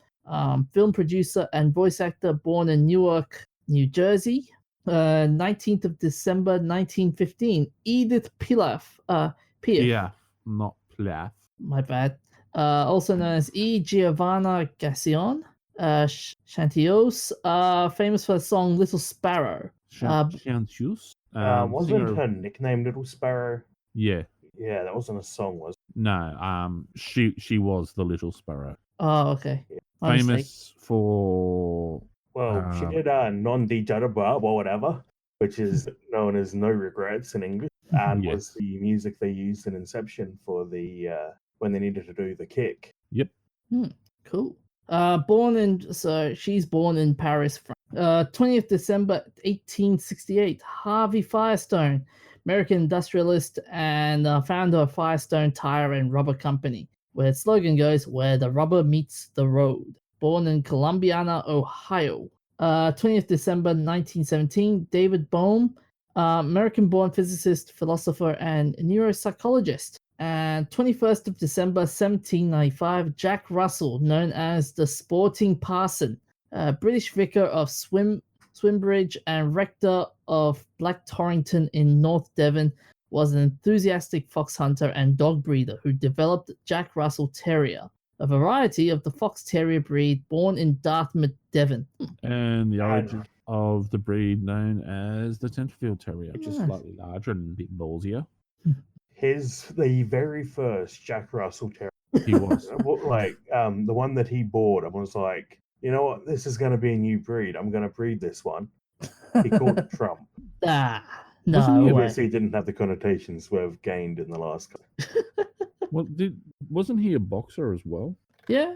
Film producer and voice actor, born in Newark, New Jersey. 19th of December 1915, Edith Piaf. Yeah, not Piaf. My bad. Also known as E. Giovanna Gassion. Chanteos, famous for the song Little Sparrow. Chanteos? Wasn't her nickname Little Sparrow? Yeah. Yeah, that wasn't a song, was it? No, she was the Little Sparrow. Oh, okay. Yeah. Famous for... Well, she did Non Di Jadaba or whatever, which is known as No Regrets in English, and was the music they used in Inception for the when they needed to do the kick. Yep. Cool. She's born in Paris, France. 20th December 1868, Harvey Firestone, American industrialist and founder of Firestone Tire and Rubber Company, where its slogan goes, "Where the rubber meets the road." Born in Columbiana, Ohio. 20th December 1917, David Bohm, American-born physicist, philosopher, and neuropsychologist. And 21st of December 1795, Jack Russell, known as the Sporting Parson, British vicar of Swimbridge and rector of Black Torrington in North Devon, was an enthusiastic fox hunter and dog breeder who developed Jack Russell Terrier, a variety of the fox terrier breed born in Dartmouth, Devon. And the origin of the breed known as the Tenterfield Terrier, which is slightly larger and a bit ballsier. The very first Jack Russell Terrier. He was. The one that he bought, I was like, you know what, this is going to be a new breed. I'm going to breed this one. He called it Trump. No, obviously he didn't have the connotations we've gained in the last couple. Well, wasn't he a boxer as well? Yeah.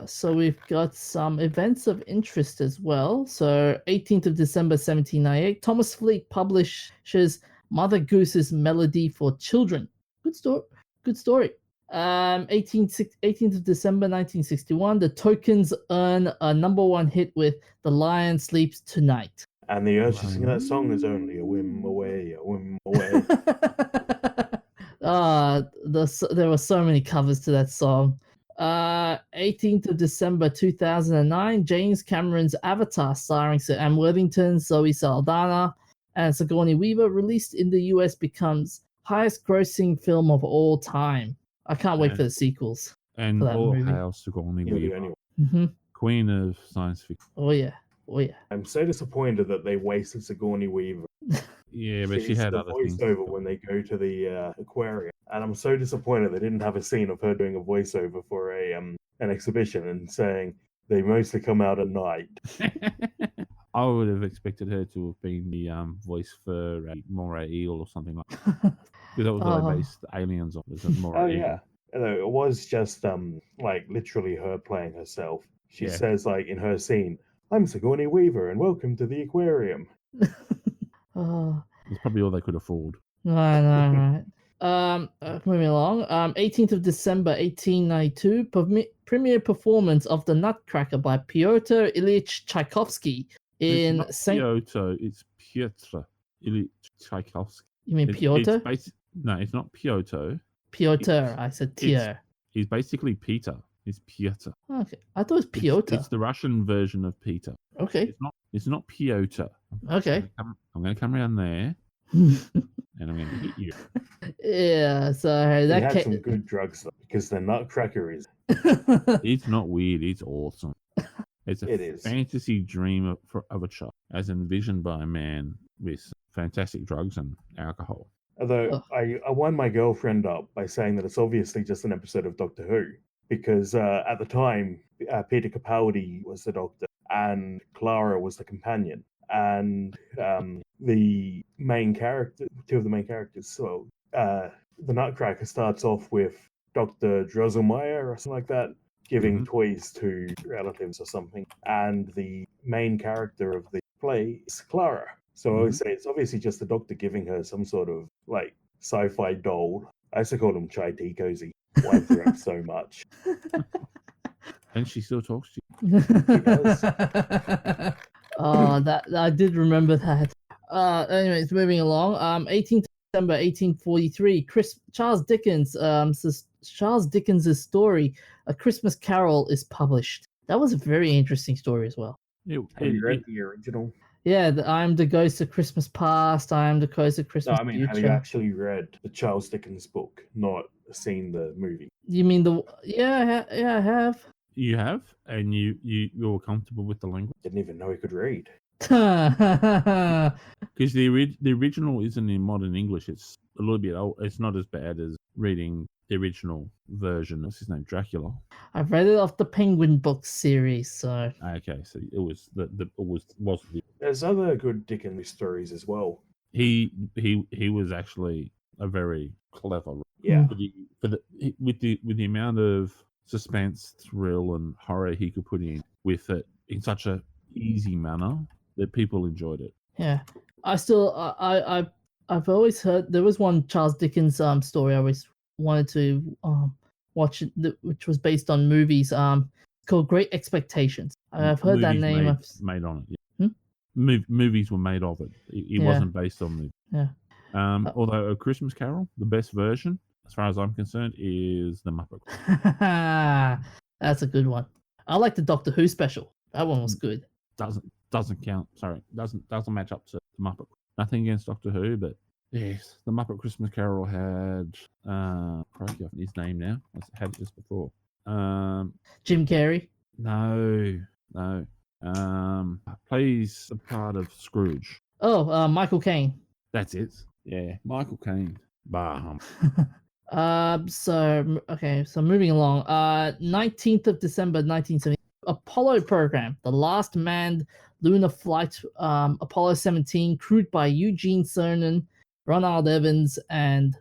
So we've got some events of interest as well. So 18th of December 1798, Thomas Fleet publishes Mother Goose's Melody for Children. Good story. 18th of December 1961, the Tokens earn a #1 hit with The Lion Sleeps Tonight. And the urge to sing that song is only a whim away, a whim away. There were so many covers to that song. 18th of December 2009, James Cameron's Avatar, starring Sir Am Worthington, Zoe Saldana, and Sigourney Weaver, released in the US, becomes highest-grossing film of all time. I can't wait for the sequels. And all hail Sigourney Weaver, Queen of science fiction. Oh yeah. I'm so disappointed that they wasted Sigourney Weaver. Yeah, but she had other things. Voiceover when they go to the aquarium, and I'm so disappointed they didn't have a scene of her doing a voiceover for an exhibition and saying they mostly come out at night. I would have expected her to have been the voice for Moray Eel or something like that. Because that was what they based Aliens on. Was Moray Eel. It was just like literally her playing herself. She Yeah. says like in her scene, "I'm Sigourney Weaver and welcome to the aquarium." Oh, It's probably all they could afford. I know, right? Moving along. 18th of December, 1892, premiere performance of The Nutcracker by Pyotr Ilyich Tchaikovsky It's in not Saint. Piotr, it's Piotr Ilyich Tchaikovsky. You mean It's Piotr? no, it's not Piotr. Piotr. I said It's Tier. he's basically Peter. He's Piotr. Okay, I thought it was Piotr. It's the Russian version of Peter. Okay. It's not Piotr. Okay. I'm going to come around there and I'm going to hit you. Yeah. So He that had some good drugs though, because the Nutcracker is. It's not weird. It's awesome. It's a It is. fantasy dream of a child, as envisioned by a man with fantastic drugs and alcohol. Although I wound my girlfriend up by saying that it's obviously just an episode of Doctor Who, because at the time Peter Capaldi was the Doctor and Clara was the companion, and the main character, two of the main characters. So the Nutcracker starts off with Dr. Drosselmeyer or something like that, giving toys to relatives or something, and the main character of the play is Clara. So I always say it's obviously just the Doctor giving her some sort of like sci-fi doll. I used to call him Chai Tea Cozy. Wind her up so much. And she still talks to you. She does. Oh, that I did remember that. Anyways, moving along. 18th December 1843. Charles Dickens. Charles Dickens's story, A Christmas Carol, is published. That was a very interesting story as well. Have you read the original? Yeah, I am the ghost of Christmas past. I am the ghost of No, Christmas I mean, future. have you actually read the Charles Dickens book, not seen the movie? You mean the? Yeah, I have. You have, and you're comfortable with the language. Didn't even know he could read. Because the original isn't in modern English. It's a little bit old. It's not as bad as reading the original version. What's his name? Dracula. I've read it off the Penguin Books series, so. Okay, so it was was the. There's other good Dickens stories as well. He was actually a very clever. Yeah. With the amount of suspense, thrill, and horror he could put in with it in such a easy manner that people enjoyed it. Yeah, I've always heard there was one Charles Dickens story I always wanted to watch, which was based on movies. Called Great Expectations. I've heard that name. Made on it. Yeah. Movies were made of it. It wasn't based on movies. Yeah. Although A Christmas Carol, the best version, as far as I'm concerned, is the Muppet. That's a good one. I like the Doctor Who special. That one was good. Doesn't count. Sorry, doesn't match up to the Muppet. Nothing against Doctor Who, but yes, the Muppet Christmas Carol had crikey, I've his name now. I had this before. Jim Carrey. No. Plays the part of Scrooge. Oh, Michael Caine. That's it. Yeah, Michael Caine. Bah. So moving along. 19th of December 1970. Apollo program, the last manned lunar flight, Apollo 17, crewed by Eugene Cernan, Ronald Evans, and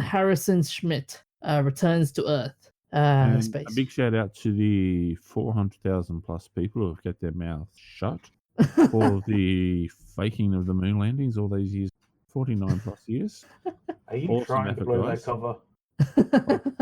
Harrison Schmitt, returns to Earth. Space. A big shout out to the 400,000 plus people who have got their mouths shut for the faking of the moon landings all these years, 49 plus years. Are you trying to blow that cover?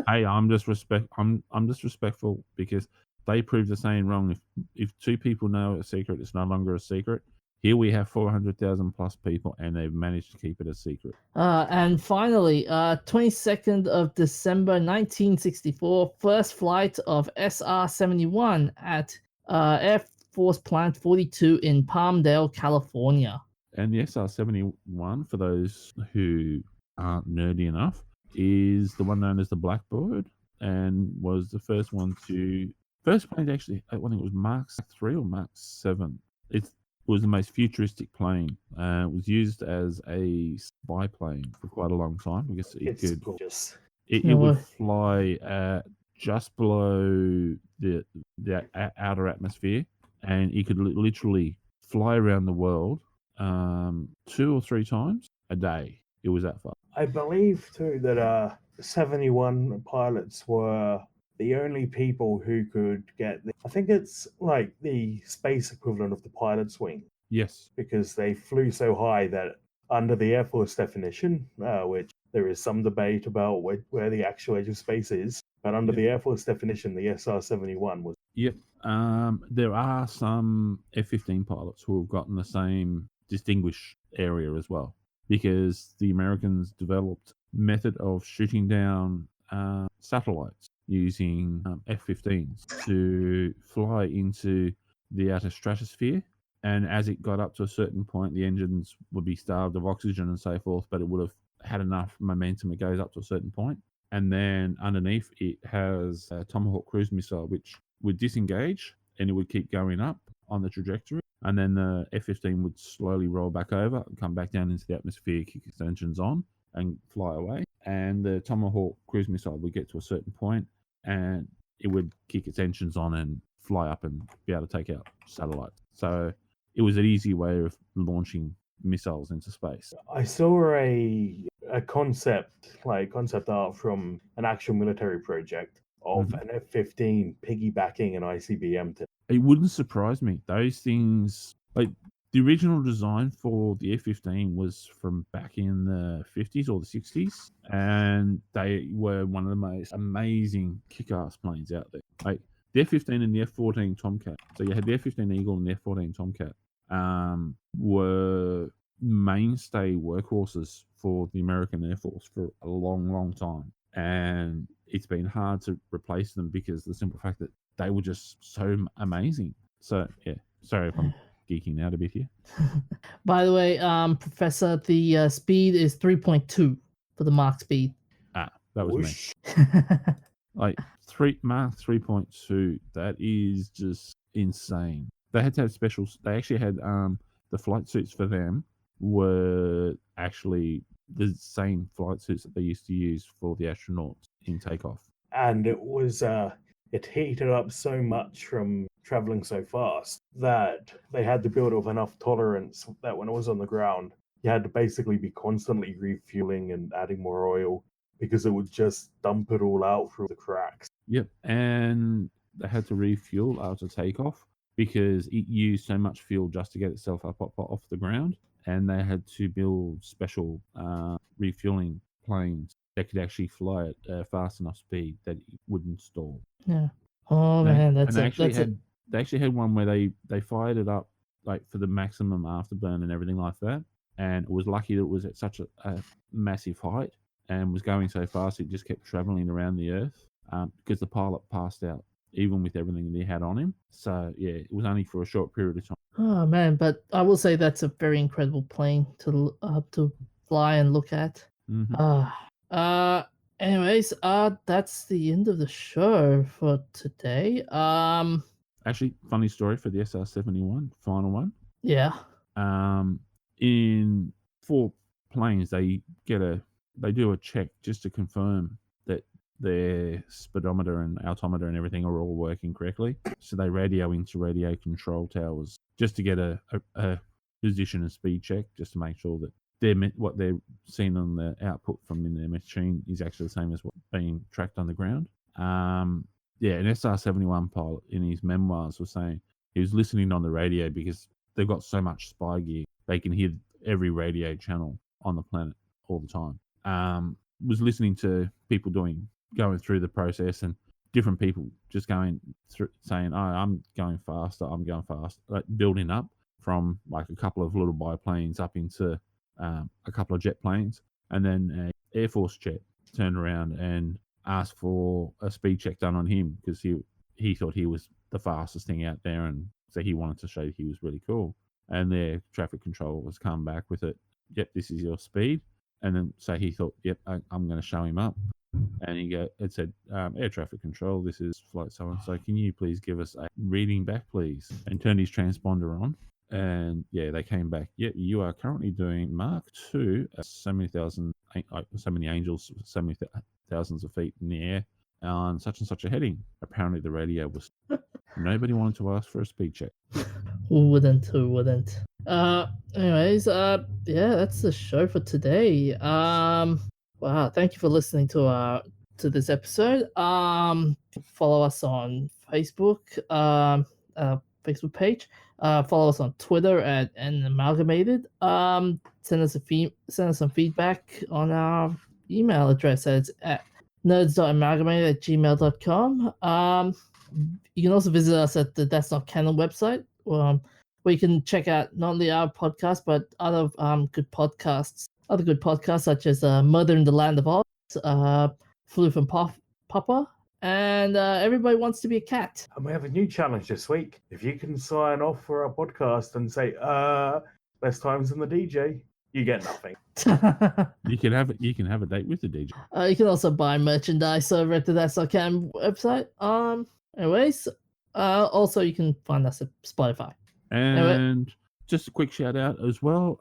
Hey, I'm just respectful because they proved the saying wrong. If two people know a secret, it's no longer a secret. Here we have 400,000 plus people, and they've managed to keep it a secret. And finally, 22nd of December 1964, first flight of SR-71 at Air Force Plant 42 in Palmdale, California. And the SR-71, for those who aren't nerdy enough, is the one known as the Blackbird, and was the first plane actually. I think it was Mark 3 or Mark 7. It was the most futuristic plane. It was used as a spy plane for quite a long time. I guess It's gorgeous. It would fly just below the outer atmosphere, and it could literally fly around the world 2 or 3 times a day. It was that far. I believe too that 71 pilots were the only people who could get I think it's like the space equivalent of the pilot's wing. Yes. Because they flew so high that under the Air Force definition, which there is some debate about where the actual edge of space is, but under the Air Force definition, the SR-71 was. Yep. There are some F-15 pilots who have gotten the same distinguished area as well, because the Americans developed method of shooting down satellites using F-15s to fly into the outer stratosphere. And as it got up to a certain point, the engines would be starved of oxygen and so forth, but it would have had enough momentum. It goes up to a certain point. And then underneath it has a Tomahawk cruise missile, which would disengage and it would keep going up on the trajectory. And then the F-15 would slowly roll back over and come back down into the atmosphere, kick its engines on and fly away. And the Tomahawk cruise missile would get to a certain point and it would kick its engines on and fly up and be able to take out satellites. So it was an easy way of launching missiles into space. I saw a concept art from an actual military project of an F-15 piggybacking an ICBM. It wouldn't surprise me. Those things, like the original design for the F-15 was from back in the 50s or the 60s, and they were one of the most amazing kick-ass planes out there. Like the F-15 and the F-14 Tomcat. So you had the F-15 Eagle and the F-14 Tomcat were mainstay workhorses for the American Air Force for a long, long time. And it's been hard to replace them because the simple fact that they were just so amazing. So, yeah, sorry if I'm geeking out a bit here. By the way, Professor, the speed is 3.2 for the Mach speed. Ah, that was me. Like Mach 3.2, that is just insane. They had to have specials. They actually had the flight suits for them were actually the same flight suits that they used to use for the astronauts in takeoff. And it was it heated up so much from traveling so fast that they had to build up enough tolerance that when it was on the ground, you had to basically be constantly refueling and adding more oil because it would just dump it all out through the cracks. Yep, and they had to refuel after takeoff because it used so much fuel just to get itself up off the ground, and they had to build special refueling planes that could actually fly at a fast enough speed that it wouldn't stall. Yeah. Oh man, they actually had one where they fired it up like for the maximum afterburn and everything like that, and it was lucky that it was at such a massive height and was going so fast it just kept traveling around the Earth because the pilot passed out even with everything that he had on him. So yeah, it was only for a short period of time. Oh man, but I will say that's a very incredible plane to fly and look at. Anyways, that's the end of the show for today. Actually, funny story for the SR-71, final one. Yeah. In 4 planes, they do a check just to confirm that their speedometer and altimeter and everything are all working correctly. So they radio into radio control towers just to get a position and speed check, just to make sure that what they're seeing on the output from in their machine is actually the same as what's being tracked on the ground. Yeah, an SR-71 pilot in his memoirs was saying he was listening on the radio because they've got so much spy gear. They can hear every radio channel on the planet all the time. Was listening to people going through the process and different people just going through saying, oh, I'm going faster, like building up from like a couple of little biplanes up into a couple of jet planes. And then an Air Force jet turned around and asked for a speed check done on him because he thought he was the fastest thing out there, and so he wanted to show he was really cool. And their traffic controllers come back with it, yep, this is your speed. And then so he thought, yep, I'm going to show him up. And it said, air traffic control, this is flight so-and-so, can you please give us a reading back, please? And turned his transponder on. And yeah, they came back, yep, you are currently doing Mark 2 at so many angels, so many thousands of feet in the air on such and such a heading. Apparently the radio was... Nobody wanted to ask for a speed check. Who wouldn't? Anyways, yeah, that's the show for today. Wow, thank you for listening to this episode. Follow us on Facebook, Facebook page. Follow us on Twitter at @amalgamated. Send us some feedback on our email address. It's at nerds.amalgamated@gmail.com. You can also visit us at the That's Not Canon website, where you can check out not only our podcast but other good podcasts. Other good podcasts such as Mother in the Land of Oz, Floof and Papa, and Everybody Wants to Be a Cat. And we have a new challenge this week. If you can sign off for our podcast and say, less times than the DJ, you get nothing. You can have a date with the DJ. You can also buy merchandise over at the That's Not Canon website. Anyways, also you can find us at Spotify. And just a quick shout out as well.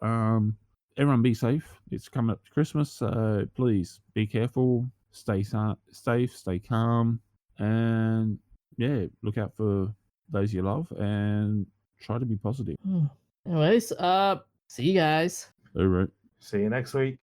Everyone be safe. It's coming up to Christmas, so please be careful, stay safe, stay calm, and yeah, look out for those you love and try to be positive. Anyways, see you guys. All right. See you next week.